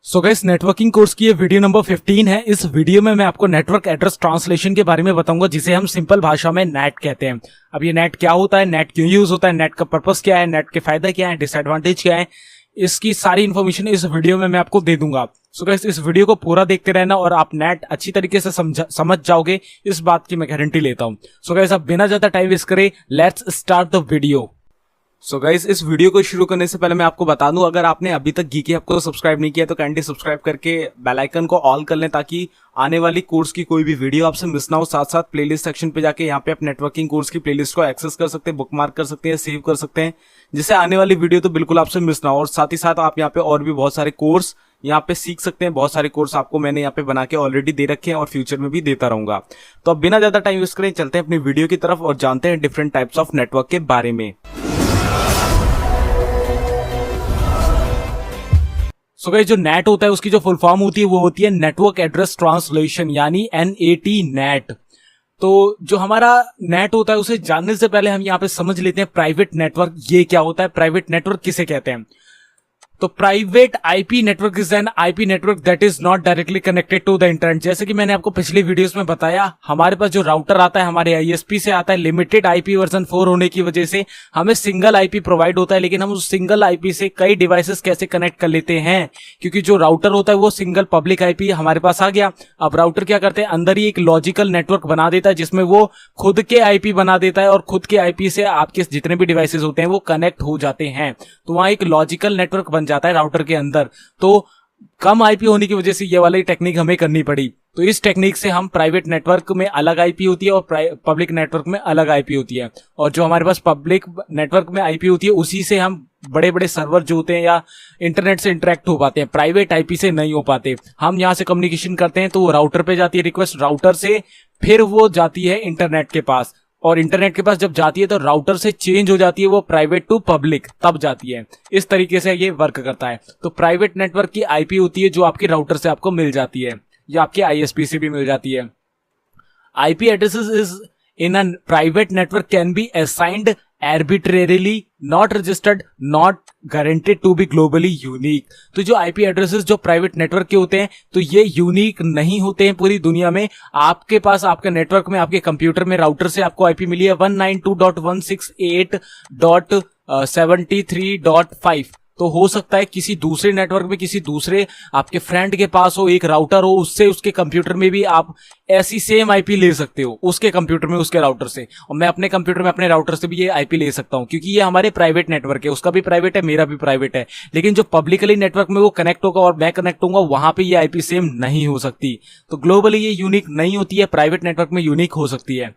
So guys, networking course की ये video number 15 है। इस वीडियो में मैं आपको नेटवर्क एड्रेस ट्रांसलेशन के बारे में बताऊंगा, जिसे हम सिंपल भाषा में नेट कहते हैं। अब ये नेट क्या होता है, नेट क्यों यूज होता है, नेट का पर्पस क्या है, नेट के फायदा क्या है, डिसएडवांटेज क्या है, इसकी सारी इन्फॉर्मेशन इस वीडियो में मैं आपको दे दूंगा। सो गाइस, इस वीडियो को पूरा देखते रहना और आप नेट अच्छी तरीके से समझ जाओगे, इस बात की मैं गारंटी लेता हूं। सो गाइस, अब बिना ज्यादा टाइम वेस्ट करे let's start the video. So guys, इस वीडियो को शुरू करने से पहले मैं आपको बता दूं, अगर आपने अभी तक गीकी हब को सब्सक्राइब नहीं किया तो काइंडली सब्सक्राइब करके बेल आइकन को ऑल कर लें, ताकि आने वाली कोर्स की कोई भी वीडियो आपसे मिस ना हो। साथ साथ प्लेलिस्ट सेक्शन पे जाके यहाँ पे आप नेटवर्किंग कोर्स की प्लेलिस्ट को एक्सेस कर सकते हैं, बुकमार्क कर सकते हैं, सेव कर सकते हैं, जिससे आने वाली वीडियो तो बिल्कुल आपसे मिस ना हो। और साथ ही साथ आप यहाँ पे और भी बहुत सारे कोर्स यहाँ पे सीख सकते हैं। बहुत सारे कोर्स आपको मैंने यहाँ पे बना के ऑलरेडी दे रखे हैं और फ्यूचर में भी देता रहूंगा। तो अब बिना ज्यादा टाइम वेस्ट करें चलते हैं अपनी वीडियो की तरफ और जानते हैं डिफरेंट टाइप्स ऑफ नेटवर्क के बारे में। सो गाइस, जो नेट होता है उसकी जो फुल फॉर्म होती है वो होती है नेटवर्क एड्रेस ट्रांसलेशन, यानी NAT नेट। तो जो हमारा नेट होता है उसे जानने से पहले हम यहाँ पे समझ लेते हैं प्राइवेट नेटवर्क ये क्या होता है, प्राइवेट नेटवर्क किसे कहते हैं। तो private IP network is an IP network that is not directly connected to the internet. जैसे कि मैंने आपको पिछली वीडियोस में बताया, हमारे पास जो राउटर आता है हमारे आईएसपी से आता है। लिमिटेड आईपी वर्जन 4 होने की वजह से हमें सिंगल आईपी प्रोवाइड होता है, लेकिन हम उस सिंगल आईपी से कई डिवाइसेस कैसे कनेक्ट कर लेते हैं, क्योंकि जो राउटर होता है वो सिंगल पब्लिक आईपी हमारे पास आ गया। अब राउटर क्या करते हैं, अंदर ही एक लॉजिकल नेटवर्क बना देता है, जिसमें वो खुद के आईपी बना देता है और खुद के आईपी से आपके जितने भी डिवाइसेस होते हैं वो कनेक्ट हो जाते हैं। तो वहां एक लॉजिकल नेटवर्क बन जाता है राउटर के अंदर। तो कम आईपी होने की वजह से ये वाली टेक्निक हमें करनी पड़ी। तो इस टेक्निक से हम प्राइवेट नेटवर्क में अलग आईपी होती है और पब्लिक नेटवर्क में अलग आईपी होती है। और जो हमारे पास पब्लिक नेटवर्क में आईपी होती है उसी से हम बड़े बड़े सर्वर जो होते हैं या इंटरनेट से इंटरेक्ट हो पाते हैं, प्राइवेट आईपी से नहीं हो पाते। हम यहां से कम्युनिकेशन करते हैं तो वो राउटर पे जाती है रिक्वेस्ट, राउटर से फिर वो जाती है इंटरनेट के पास, और इंटरनेट के पास जब जाती है तो राउटर से चेंज हो जाती है वो प्राइवेट टू पब्लिक, तब जाती है। इस तरीके से ये वर्क करता है। तो प्राइवेट नेटवर्क की आईपी होती है जो आपकी राउटर से आपको मिल जाती है या आपके आईएसपी से भी मिल जाती है। IP addresses is in a private network can be assigned arbitrarily, not registered, not guaranteed to be globally unique। तो जो आईपी एड्रेसेस जो प्राइवेट नेटवर्क के होते हैं तो ये यूनिक नहीं होते हैं पूरी दुनिया में। आपके पास आपके नेटवर्क में आपके कंप्यूटर में राउटर से आपको आईपी मिली है 192.168.73.5, तो हो सकता है किसी दूसरे नेटवर्क में किसी दूसरे आपके फ्रेंड के पास हो एक राउटर हो, उससे उसके कंप्यूटर में भी आप ऐसी सेम आईपी ले सकते हो, उसके कंप्यूटर में उसके राउटर से। और मैं अपने कंप्यूटर में अपने राउटर से भी ये आईपी ले सकता हूं, क्योंकि ये हमारे प्राइवेट नेटवर्क है। उसका भी प्राइवेट है, मेरा भी प्राइवेट है, लेकिन जो पब्लिकली नेटवर्क में वो कनेक्ट होगा और मैं कनेक्ट होऊंगा वहां पे ये आईपी सेम नहीं हो सकती। तो ग्लोबली ये यूनिक नहीं होती है, प्राइवेट नेटवर्क में यूनिक हो सकती है।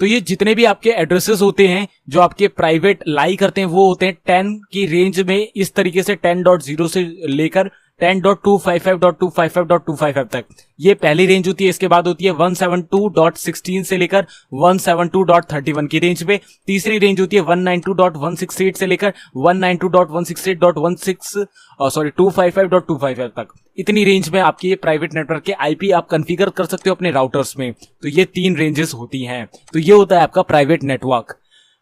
तो ये जितने भी आपके एड्रेसेस होते हैं जो आपके प्राइवेट लाई करते हैं वो होते हैं 10 की रेंज में, इस तरीके से 10.0 से लेकर 10.255.255.255 तक ये पहली रेंज होती है। इसके बाद होती है 172.16 से लेकर 172.31 की रेंज पे। तीसरी रेंज होती है 192.168 से लेकर 192.168.255.255 तक। इतनी रेंज में आपकी ये प्राइवेट नेटवर्क के आईपी आप कॉन्फ़िगर कर सकते हो अपने राउटर्स में। तो ये 3 रेंजेस होती हैं। तो ये होता है आपका प्राइवेट नेटवर्क।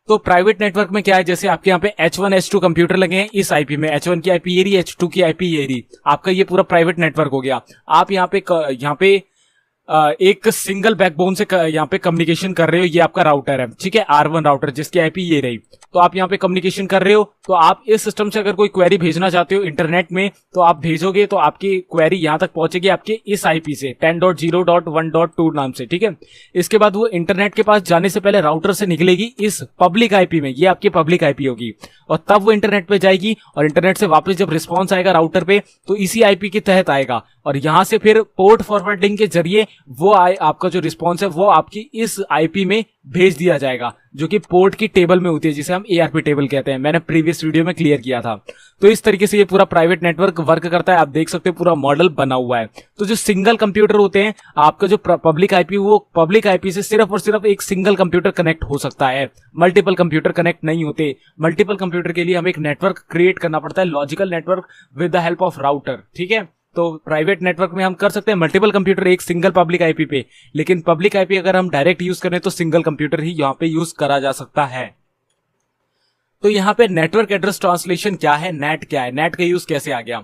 तो प्राइवेट नेटवर्क में क्या है, जैसे आपके यहाँ पे H1 H2 कंप्यूटर लगे हैं इस आईपी में, H1 की आईपी ये रही, H2 की आईपी ये रही, आपका ये पूरा प्राइवेट नेटवर्क हो गया। आप यहाँ पे एक सिंगल बैकबोन से यहाँ पे कम्युनिकेशन कर रहे हो, ये आपका राउटर है, ठीक है, R1 राउटर, जिसकी आईपी ये रही। तो आप यहाँ पे कम्युनिकेशन कर रहे हो, तो आप इस सिस्टम से अगर कोई क्वेरी भेजना चाहते हो इंटरनेट में तो आप भेजोगे, तो आपकी क्वेरी यहाँ तक पहुंचेगी आपके इस आईपी से 10.0.1.2 नाम से, ठीक है। इसके बाद वो इंटरनेट के पास जाने से पहले राउटर से निकलेगी इस पब्लिक आईपी में, ये आपकी पब्लिक आईपी होगी, और तब वो इंटरनेट पे जाएगी और इंटरनेट से वापस जब रिस्पॉन्स आएगा राउटर पे तो इसी आईपी के तहत आएगा, और यहां से फिर पोर्ट फॉरवर्डिंग के जरिए वो आपका जो रिस्पॉन्स है वो आपकी इस आईपी में भेज दिया जाएगा, जो कि पोर्ट की टेबल में होती है, जिसे हम ARP टेबल कहते हैं। मैंने प्रीवियस वीडियो में क्लियर किया था। तो इस तरीके से ये पूरा प्राइवेट नेटवर्क वर्क करता है। आप देख सकते हैं पूरा मॉडल बना हुआ है। तो जो सिंगल कंप्यूटर होते हैं, आपका जो पब्लिक आईपी, वो पब्लिक आईपी से सिर्फ और सिर्फ एक सिंगल कंप्यूटर कनेक्ट हो सकता है, मल्टीपल कंप्यूटर कनेक्ट नहीं होते। मल्टीपल कंप्यूटर के लिए हमें एक नेटवर्क क्रिएट करना पड़ता है, logical network with the help of router, ठीक है। तो प्राइवेट नेटवर्क में हम कर सकते हैं मल्टीपल कंप्यूटर एक सिंगल पब्लिक आईपी पे, लेकिन पब्लिक आईपी अगर हम डायरेक्ट यूज करें तो सिंगल कंप्यूटर ही यहाँ पे यूज करा जा सकता है। तो यहाँ पे नेटवर्क एड्रेस ट्रांसलेशन क्या है, नेट क्या है, नेट का यूज कैसे आ गया।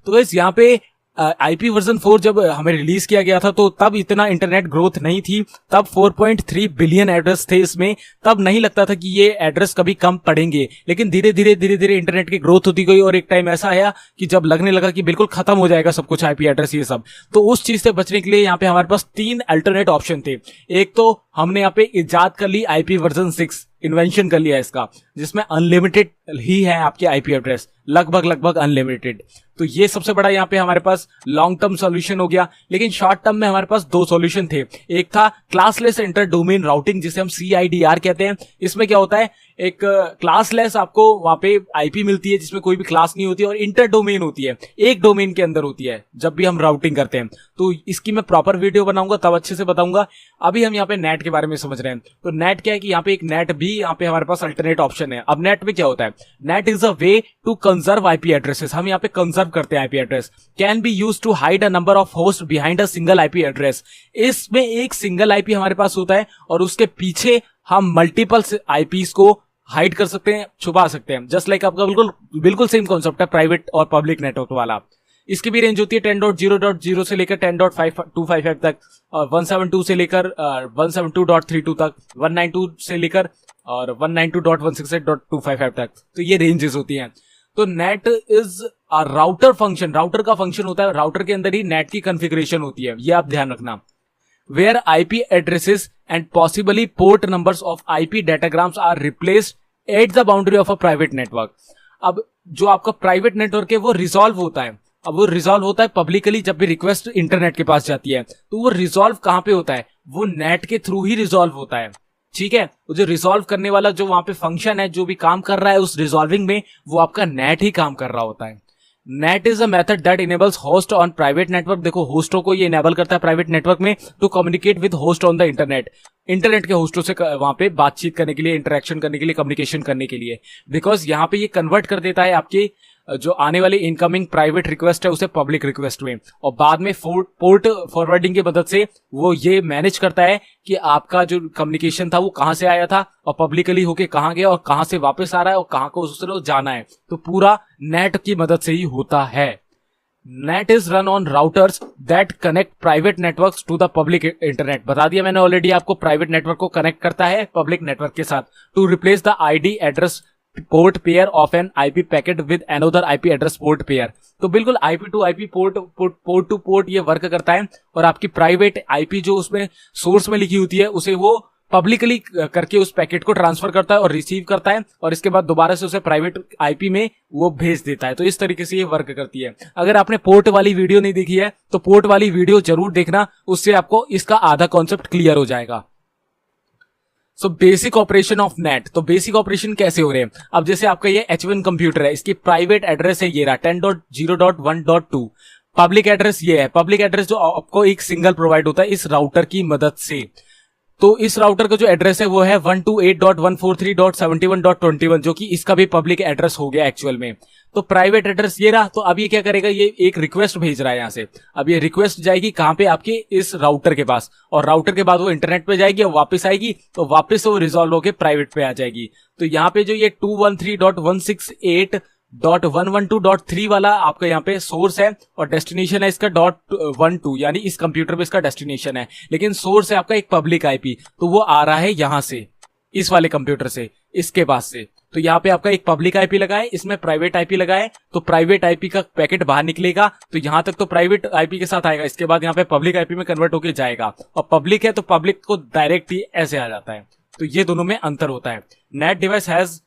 तो गाइस यहाँ पे आईपी वर्जन 4 जब हमें रिलीज किया गया था तो तब इतना इंटरनेट ग्रोथ नहीं थी, तब 4.3 बिलियन एड्रेस थे इसमें, तब नहीं लगता था कि ये एड्रेस कभी कम पड़ेंगे। लेकिन धीरे धीरे इंटरनेट की ग्रोथ होती गई और एक टाइम ऐसा आया कि जब लगने लगा कि बिल्कुल खत्म हो जाएगा सब कुछ आईपी एड्रेस ये सब, तो उस चीज से बचने के लिए यहाँ पे हमारे पास 3 अल्टरनेट ऑप्शन थे। एक तो हमने यहाँ पे इजाद कर ली आईपी वर्जन 6, इन्वेंशन कर लिया इसका, जिसमें अनलिमिटेड ही है आपके आईपी एड्रेस, लगभग अनलिमिटेड। तो ये सबसे बड़ा यहाँ पे हमारे पास लॉन्ग टर्म सॉल्यूशन हो गया। लेकिन शॉर्ट टर्म में हमारे पास 2 सॉल्यूशन थे। एक था क्लासलेस इंटर डोमेन राउटिंग, जिसे हम CIDR कहते हैं। इसमें क्या होता है, एक क्लासलेस आपको वहां पे आईपी मिलती है जिसमें कोई भी क्लास नहीं होती, और इंटर डोमेन होती है, एक डोमेन के अंदर होती है जब भी हम राउटिंग करते हैं। तो इसकी मैं प्रॉपर वीडियो बनाऊंगा, तब अच्छे से बताऊंगा। अभी हम यहाँ पे नेट के बारे में समझ रहे हैं। तो नेट क्या है कि यहाँ पे एक नेट भी यहाँ पे हमारे पास अल्टरनेट ऑप्शन है। अब नेट में क्या होता है, NAT is a way to conserve IP addresses. हम यहाँ पे कंजर्व करते हैं IP address. Can be use to hide a number of host behind a single IP address. इसमें एक सिंगल आईपी हमारे पास होता है और उसके पीछे हम मल्टीपल आईपीज को हाइड कर सकते हैं, छुपा सकते हैं। जस्ट लाइक आपका बिल्कुल सेम कॉन्सेप्ट है प्राइवेट और पब्लिक नेटवर्क वाला। इसकी भी रेंज होती है 10.0.0 से लेकर 10.525 तक, और 172 से लेकर 172.32 तक, 192 से लेकर और 192.168.255 तक। तो ये रेंजेस होती हैं। तो net is a router function, router का फंक्शन होता है, राउटर के अंदर ही नेट की कॉन्फ़िगरेशन होती है, ये आप ध्यान रखना। Where IP addresses and possibly port numbers of IP datagrams are replaced at the boundary of a private network। अब जो आपका प्राइवेट नेटवर्क है वो रिजॉल्व होता है। अब वो रिजॉल्व होता है पब्लिकली, जब भी रिक्वेस्ट इंटरनेट के पास जाती है तो वो रिजॉल्व कहां पे होता है, वो नेट के थ्रू ही रिजॉल्व होता है। ठीक है, वो जो रिजॉल्व करने वाला जो वहां पे फंक्शन है, जो भी काम कर रहा है उस रिजॉल्विंग में, वो आपका नेट ही काम कर रहा होता है। NAT is a method that enables host on private network. देखो, होस्टों को ये इनेबल करता है प्राइवेट नेटवर्क में to communicate with host on the internet. Internet के होस्टों से वहां पे बातचीत करने के लिए, इंटरेक्शन करने के लिए, कम्युनिकेशन करने के लिए। बिकॉज यहाँ पे ये कन्वर्ट कर देता है आपके जो आने वाली इनकमिंग प्राइवेट रिक्वेस्ट है उसे पब्लिक रिक्वेस्ट में, और बाद में पोर्ट फॉरवर्डिंग की मदद से वो ये मैनेज करता है कि आपका जो कम्युनिकेशन था वो कहां से आया था और पब्लिकली होके कहां गया और कहां से वापस आ रहा है और कहां को उसने जाना है। तो पूरा नेट की मदद से ही होता है। NAT is run on routers that connect private networks to the public internet. बता दिया मैंने ऑलरेडी आपको, प्राइवेट नेटवर्क को कनेक्ट करता है पब्लिक नेटवर्क के साथ to replace the ID address port pair of an IP packet with another IP address port pair. तो बिल्कुल IP to IP port to port ये वर्क करता है, और आपकी प्राइवेट आईपी जो उसमें सोर्स में लिखी होती है उसे वो पब्लिकली करके उस पैकेट को ट्रांसफर करता है और रिसीव करता है, और इसके बाद दोबारा से उसे प्राइवेट आईपी में वो भेज देता है। तो इस तरीके से ये वर्क करती है। अगर आपने पोर्ट वाली वीडियो नहीं देखी है तो पोर्ट वाली वीडियो जरूर देखना, उससे आपको इसका आधा कॉन्सेप्ट क्लियर हो जाएगा। So basic operation of net. तो बेसिक ऑपरेशन कैसे हो रहे हैं, अब जैसे आपका ये H1 कंप्यूटर है, इसकी प्राइवेट एड्रेस है ये रहा 10.0.1.2। पब्लिक एड्रेस ये है, पब्लिक एड्रेस जो आपको एक सिंगल प्रोवाइड होता है इस राउटर की मदद से। तो इस राउटर का जो एड्रेस है वो है 128.143.71.21, जो कि इसका भी पब्लिक एड्रेस हो गया एक्चुअल में। तो प्राइवेट एड्रेस ये रहा। तो अब ये क्या करेगा, ये एक रिक्वेस्ट भेज रहा है यहां से। अब ये रिक्वेस्ट जाएगी कहां पे, आपके इस राउटर के पास, और राउटर के बाद वो इंटरनेट पे जाएगी और वापस आएगी, तो वापस वो रिजॉल्व होकर प्राइवेट पे आ जाएगी। तो यहाँ पे जो ये 213.168.112.3 वाला आपका यहाँ पे सोर्स है, और डेस्टिनेशन है इसका .12, यानी इस कंप्यूटर पे इसका डेस्टिनेशन है, लेकिन सोर्स है आपका एक पब्लिक आईपी। तो वो आ रहा है यहां से, इस वाले कंप्यूटर से, इसके पास से। तो यहाँ पे आपका एक पब्लिक आईपी लगा है, इसमें प्राइवेट आईपी लगा है। तो प्राइवेट आईपी का पैकेट बाहर निकलेगा तो यहां तक तो प्राइवेट आईपी के साथ आएगा, इसके बाद यहाँ पे पब्लिक आईपी में कन्वर्ट होकर जाएगा, और पब्लिक है तो पब्लिक को डायरेक्ट ही ऐसे आ जाता है। तो ये दोनों में अंतर होता है। Net device has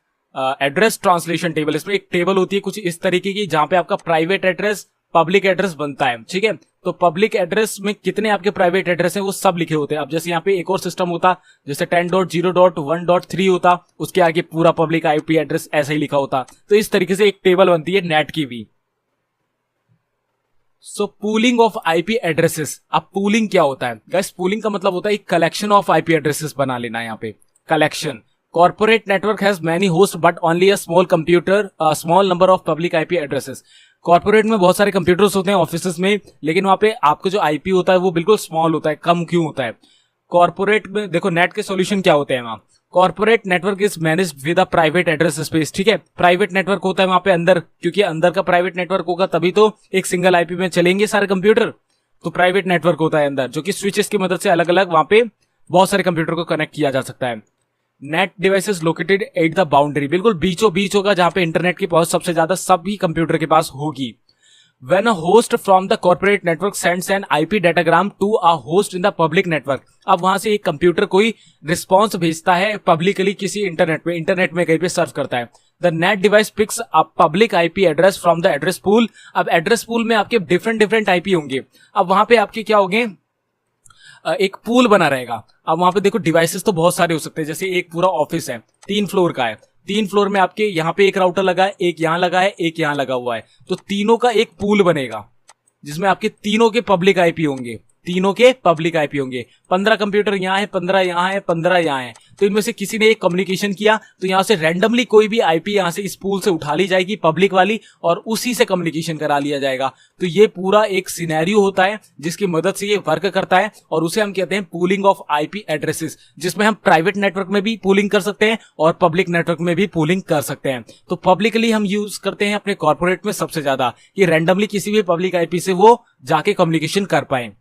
address translation table. इसमें एक टेबल होती है कुछ इस तरीके की, जहां पे आपका प्राइवेट एड्रेस पब्लिक एड्रेस बनता है। ठीक है, तो पब्लिक एड्रेस में कितने आपके प्राइवेट एड्रेस हैं वो सब लिखे होते हैं। अब जैसे यहाँ पे एक और सिस्टम होता, जैसे 10.0.1.3 होता, उसके आगे पूरा पब्लिक आईपी एड्रेस ऐसे ही लिखा होता। तो इस तरीके से एक टेबल बनती है नेट की भी। सो पूलिंग ऑफ आईपी एड्रेसेस। अब पूलिंग क्या होता है गाइस, पूलिंग का मतलब होता है एक कलेक्शन ऑफ आईपी एड्रेसेस बना लेना। यहाँ पे collection. Corporate network has many host but only a small number of public IP addresses. Corporate में बहुत सारे कंप्यूटर्स होते हैं ऑफिसेस में, लेकिन वहां पे आपका जो आईपी होता है वो बिल्कुल स्मॉल होता है, कम क्यों होता है। कॉर्पोरेट में देखो नेट के सॉल्यूशन क्या होते हैं, वहां corporate network is managed with a private address space. ठीक है, प्राइवेट नेटवर्क होता है वहां पे अंदर, क्योंकि अंदर का प्राइवेट नेटवर्क होगा तभी तो एक सिंगल आईपी में चलेंगे सारे कंप्यूटर। तो प्राइवेट नेटवर्क होता है अंदर, जो कि स्विचेस की मदद से अलग अलग वहां पे बहुत सारे कंप्यूटर को कनेक्ट किया जा सकता है। Net devices located at the boundary, बिल्कुल बीचों बीच होगा जहां पे इंटरनेट की पहुंच सबसे ज्यादा सभी कंप्यूटर के पास होगी। When a host from the corporate network sends an IP datagram to a host in the public network, अब वहां से एक कंप्यूटर कोई रिस्पॉन्स भेजता है पब्लिकली किसी इंटरनेट में कहीं पे सर्व करता है। The net device picks a public IP address from the address pool. अब एड्रेस पूल में आपके डिफरेंट आईपी होंगे। अब वहां पे आपके क्या होंगे, एक पूल बना रहेगा। अब वहां पे देखो डिवाइसेस तो बहुत सारे हो सकते हैं, जैसे एक पूरा ऑफिस है 3 फ्लोर का है, 3 फ्लोर में आपके यहाँ पे एक राउटर लगा है, एक यहाँ लगा है, एक यहाँ लगा हुआ है, तो तीनों का एक पूल बनेगा जिसमें आपके तीनों के पब्लिक आईपी होंगे, तीनों के पब्लिक आईपी होंगे। 15 कंप्यूटर यहाँ है, 15 यहाँ है, 15 यहाँ है, तो इनमें से किसी ने एक कम्युनिकेशन किया तो यहाँ से रैंडमली कोई भी आईपी यहाँ से इस पूल से उठा ली जाएगी पब्लिक वाली, और उसी से कम्युनिकेशन करा लिया जाएगा। तो ये पूरा एक सिनेरियो होता है जिसकी मदद से ये वर्क करता है, और उसे हम कहते हैं पूलिंग ऑफ आईपी एड्रेसेस, जिसमें हम प्राइवेट नेटवर्क में भी पूलिंग कर सकते हैं और पब्लिक नेटवर्क में भी पूलिंग कर सकते हैं। तो पब्लिकली हम यूज करते हैं अपने कॉर्पोरेट में सबसे ज्यादा, कि रैंडमली किसी भी पब्लिक आईपी से वो जाके कम्युनिकेशन कर पाए।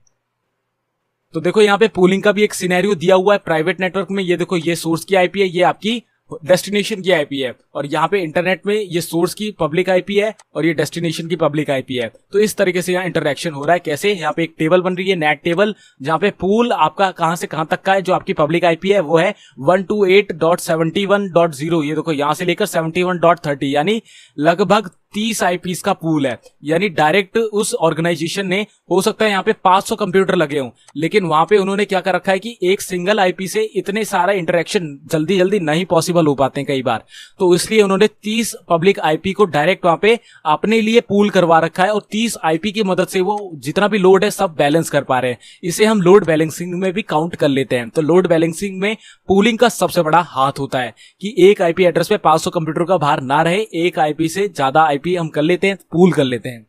तो देखो यहाँ पे पूलिंग का भी एक सिनेरियो दिया हुआ है प्राइवेट नेटवर्क में। ये देखो, ये सोर्स की आईपी है, ये आपकी डेस्टिनेशन की आईपी है, और यहाँ पे इंटरनेट में ये सोर्स की पब्लिक आईपी है और ये डेस्टिनेशन की पब्लिक आईपी है। तो इस तरीके से यहाँ इंटरेक्शन हो रहा है। कैसे, यहाँ पे एक टेबल बन रही है, नेट टेबल, जहाँ पे पूल आपका कहां से कहां तक का है, जो आपकी पब्लिक आईपी है वो है 128.71.0। ये देखो यहाँ से लेकर 71.30, यानी लगभग 30 आईपीस का पूल है। यानी डायरेक्ट उस ऑर्गेनाइजेशन ने, हो सकता है यहाँ पे 500 कंप्यूटर लगे हों, लेकिन वहां पे उन्होंने क्या कर रखा है कि एक सिंगल आईपी से इतने सारा इंटरेक्शन जल्दी जल्दी नहीं पॉसिबल हो पाते हैं कई बार, तो इसलिए उन्होंने 30 पब्लिक आईपी को डायरेक्ट वहां पे अपने लिए पूल करवा रखा है, और 30 आईपी की मदद से वो जितना भी लोड है सब बैलेंस कर पा रहे हैं। इसे हम लोड बैलेंसिंग में भी काउंट कर लेते हैं। तो लोड बैलेंसिंग में पूलिंग का सबसे बड़ा हाथ होता है कि एक आईपी एड्रेस पे 500 कंप्यूटर का भार ना रहे, एक आईपी से ज्यादा आईपी हम कर लेते हैं, पूल कर लेते हैं।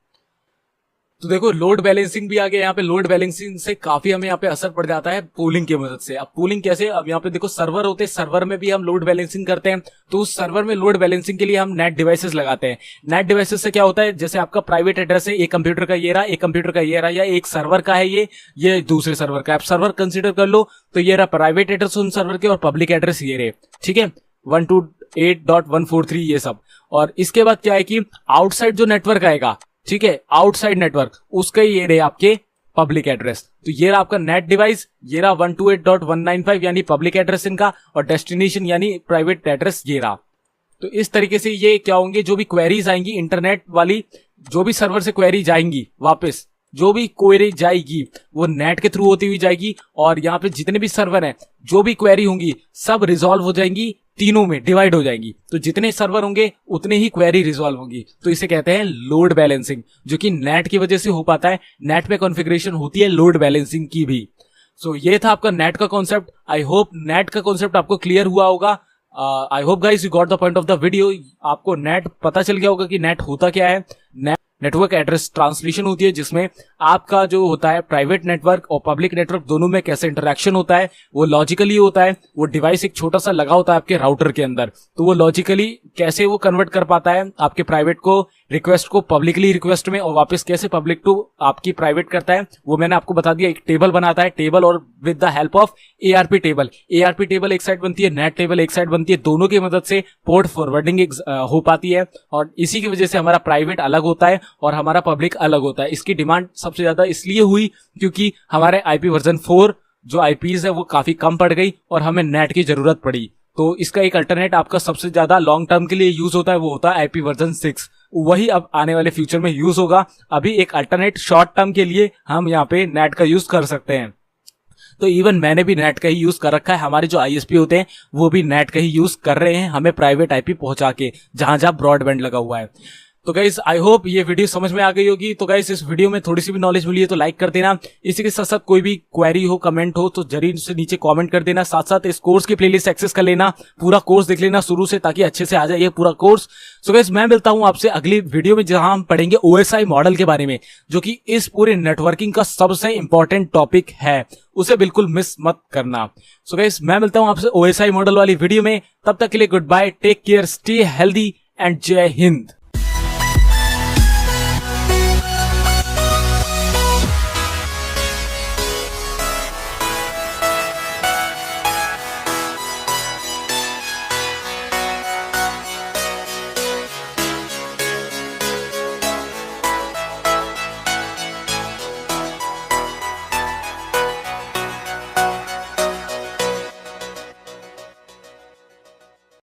तो देखो लोड बैलेंसिंग भी आ गया यहाँ पे। लोड बैलेंसिंग से काफी हमें यहाँ पे असर पड़ जाता है पूलिंग की मदद से। अब पूलिंग कैसे, अब यहाँ पे देखो सर्वर होते हैं, सर्वर में भी हम लोड बैलेंसिंग करते हैं। तो उस सर्वर में लोड बैलेंसिंग के लिए हम नेट डिवाइसेस लगाते हैं। नेट डिवाइसेस से क्या होता है, जैसे आपका प्राइवेट एड्रेस है, एक कंप्यूटर का ये रहा, एक कंप्यूटर का ये रहा, या एक सर्वर का है ये दूसरे सर्वर का। आप सर्वर कंसिडर कर लो, तो ये रहा प्राइवेट एड्रेस उन सर्वर के, और पब्लिक एड्रेस ये रहे, ठीक है, 128.143 ये सब। और इसके बाद क्या है कि आउटसाइड जो नेटवर्क आएगा, ठीक है, आउटसाइड नेटवर्क, उसका ये रहे आपके पब्लिक एड्रेस। तो ये रहा आपका नेट डिवाइस, ये रहा 128.195 यानी पब्लिक एड्रेस इनका, और डेस्टिनेशन यानी प्राइवेट एड्रेस ये रहा। तो इस तरीके से ये क्या होंगे, जो भी क्वेरीज आएंगी इंटरनेट वाली, जो भी सर्वर से क्वेरी जाएंगी, वापस जो भी क्वेरी जाएगी वो नेट के थ्रू होती हुई जाएगी, और यहाँ पे जितने भी सर्वर हैं, जो भी क्वेरी होंगी सब रिजॉल्व हो जाएंगी, तीनों में डिवाइड हो जाएंगी। तो जितने सर्वर होंगे उतने ही क्वेरी रिजॉल्व होंगी। तो इसे कहते हैं लोड बैलेंसिंग, जो कि नेट की वजह से हो पाता है। नेट में कॉन्फ़िगरेशन होती है लोड बैलेंसिंग की भी। सो ये था आपका नेट का कॉन्सेप्ट। आई होप नेट का कॉन्सेप्ट आपको क्लियर हुआ होगा। I hope guys you got the point of the video. आपको नेट पता चल गया होगा कि नेट होता क्या है। नेटवर्क एड्रेस ट्रांसलेशन होती है, जिसमें आपका जो होता है प्राइवेट नेटवर्क और पब्लिक नेटवर्क दोनों में कैसे इंटरेक्शन होता है, वो लॉजिकली होता है। वो डिवाइस एक छोटा सा लगा होता है आपके राउटर के अंदर, तो वो लॉजिकली कैसे वो कन्वर्ट कर पाता है आपके प्राइवेट को, रिक्वेस्ट को पब्लिकली रिक्वेस्ट में, और वापस कैसे पब्लिक टू आपकी प्राइवेट करता है, वो मैंने आपको बता दिया। एक टेबल बनाता है, टेबल, और with the help of ARP table. ARP table एक साइड बनती है, नेट टेबल एक साइड बनती है, दोनों की मदद से पोर्ट फॉरवर्डिंग हो पाती है, और इसी की वजह से हमारा प्राइवेट अलग होता है और हमारा पब्लिक अलग होता है। इसकी डिमांड सबसे ज्यादा इसलिए हुई क्योंकि हमारे आईपी वर्जन 4 जो आईपीज है वो काफी कम पड़ गई और हमें नेट की जरूरत पड़ी। तो इसका एक अल्टरनेट आपका सबसे ज्यादा लॉन्ग टर्म के लिए यूज होता है, वो होता है आईपी वर्जन 6। वही अब आने वाले फ्यूचर में यूज होगा। अभी एक अल्टरनेट शॉर्ट टर्म के लिए हम यहाँ पे नेट का यूज कर सकते हैं। तो इवन मैंने भी नेट का ही यूज कर रखा है। हमारे जो आईएसपी होते हैं वो भी नेट का ही यूज कर रहे हैं, हमें प्राइवेट आईपी पहुंचा के, जहां जहां ब्रॉडबैंड लगा हुआ है। तो गाइस आई होप ये वीडियो समझ में आ गई होगी। तो गाइस इस वीडियो में थोड़ी सी भी नॉलेज मिली है तो लाइक कर देना। इसी के साथ साथ कोई भी क्वेरी हो, कमेंट हो तो जरूर से नीचे कमेंट कर देना। साथ साथ इस कोर्स की प्लेलिस्ट एक्सेस कर लेना, पूरा कोर्स देख लेना शुरू से, ताकि अच्छे से आ जाए ये पूरा कोर्स। सो गाइस मैं मिलता हूं आपसे अगली वीडियो में, जहां हम पढ़ेंगे OSI मॉडल के बारे में, जो कि इस पूरे नेटवर्किंग का सबसे इंपॉर्टेंट टॉपिक है। उसे बिल्कुल मिस मत करना। सो गाइस मैं मिलता हूं आपसे OSI मॉडल वाली वीडियो में। तब तक के लिए goodbye, take care, stay healthy and जय हिंद।